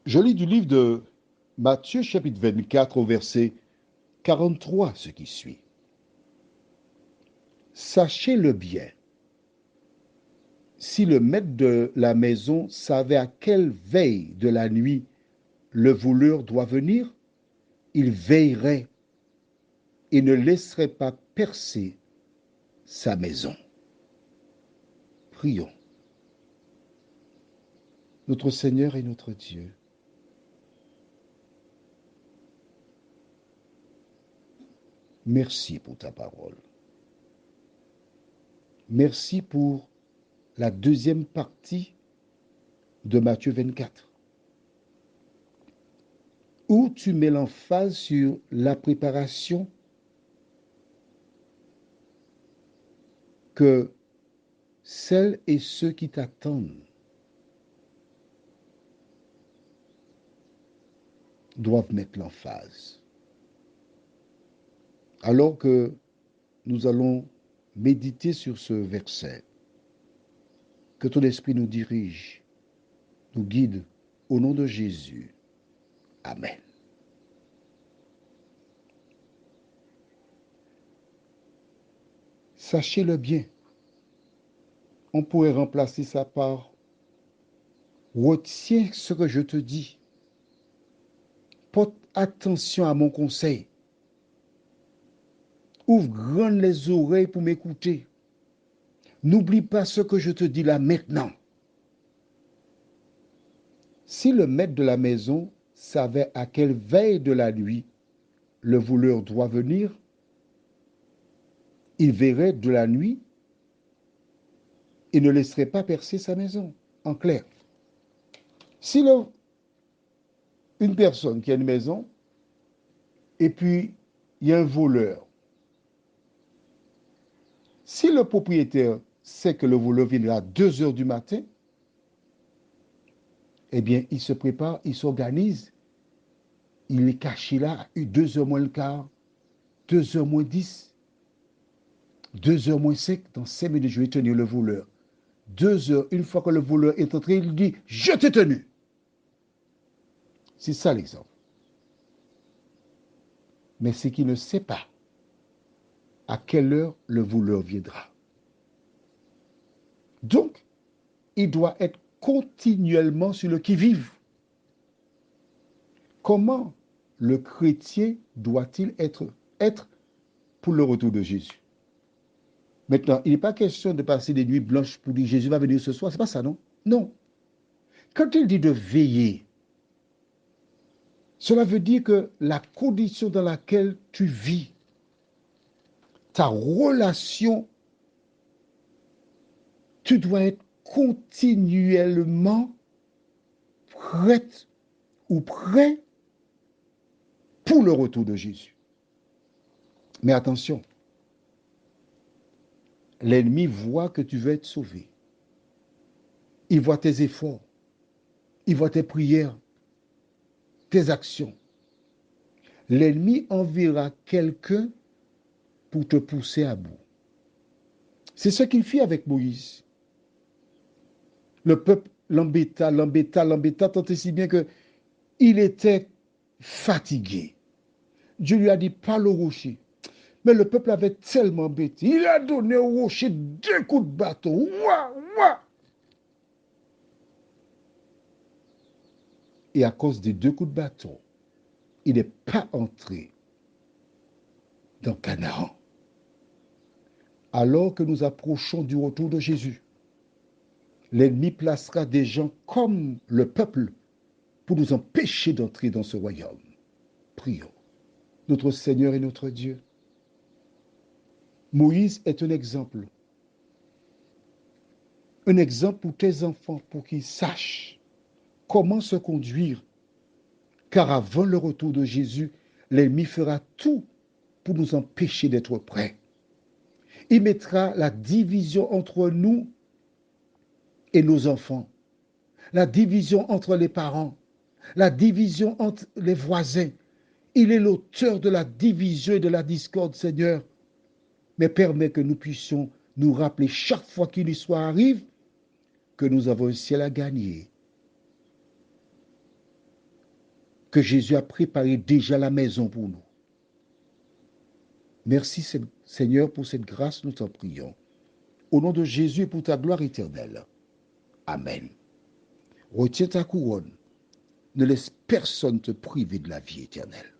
Je lis du livre de Matthieu chapitre 24 au verset 43, ce qui suit. Sachez-le bien, si le maître de la maison savait à quelle veille de la nuit le voleur doit venir, il veillerait et ne laisserait pas percer sa maison. Prions. Notre Seigneur et notre Dieu, merci pour ta parole. Merci pour la deuxième partie de Matthieu 24, où tu mets l'emphase sur la préparation que celles et ceux qui t'attendent doivent mettre l'emphase. Alors que nous allons méditer sur ce verset, que ton esprit nous dirige, nous guide au nom de Jésus. Amen. Sachez-le bien. On pourrait remplacer ça par retiens ce que je te dis. Porte attention à mon conseil. Ouvre grand les oreilles pour m'écouter. N'oublie pas ce que je te dis là maintenant. Si le maître de la maison savait à quelle veille de la nuit le voleur doit venir, il verrait de la nuit et ne laisserait pas percer sa maison. En clair, si une personne qui a une maison et puis il y a un voleur, si le propriétaire sait que le voleur viendra à 2 heures du matin, eh bien, il se prépare, il s'organise, il est caché là, 2 heures moins le quart, 2 heures moins 10, 2 heures moins 5, dans 5 minutes, je vais tenir le voleur. 2 heures, une fois que le voleur est entré, il dit, je t'ai tenu. C'est ça l'exemple. Mais c'est qu'il ne sait pas à quelle heure le voleur viendra. Donc, il doit être continuellement sur le qui-vive. Comment le chrétien doit-il être pour le retour de Jésus? Maintenant, il n'est pas question de passer des nuits blanches pour dire Jésus va venir ce soir. C'est pas ça, non? Non. Quand il dit de veiller, cela veut dire que la condition dans laquelle tu vis, ta relation, tu dois être continuellement prête ou prêt pour le retour de Jésus. Mais attention, l'ennemi voit que tu veux être sauvé. Il voit tes efforts, il voit tes prières, tes actions. L'ennemi enverra quelqu'un pour te pousser à bout. C'est ce qu'il fit avec Moïse. Le peuple l'embêta, tant et si bien qu'il était fatigué. Dieu lui a dit, parle au rocher. Mais le peuple avait tellement embêté. Il a donné au rocher 2 coups de bâton. Ouah, ouah. Et à cause des 2 coups de bâton, il n'est pas entré dans Canaan. Alors que nous approchons du retour de Jésus, l'ennemi placera des gens comme le peuple pour nous empêcher d'entrer dans ce royaume. Prions. Notre Seigneur et notre Dieu, Moïse est un exemple pour tes enfants, pour qu'ils sachent comment se conduire, car avant le retour de Jésus, l'ennemi fera tout pour nous empêcher d'être prêts. Il mettra la division entre nous et nos enfants, la division entre les parents, la division entre les voisins. Il est l'auteur de la division et de la discorde, Seigneur. Mais permets que nous puissions nous rappeler chaque fois qu'une histoire arrive que nous avons un ciel à gagner. que Jésus a préparé déjà la maison pour nous. Merci Seigneur pour cette grâce, nous t'en prions. Au nom de Jésus et pour ta gloire éternelle. Amen. Retiens ta couronne. Ne laisse personne te priver de la vie éternelle.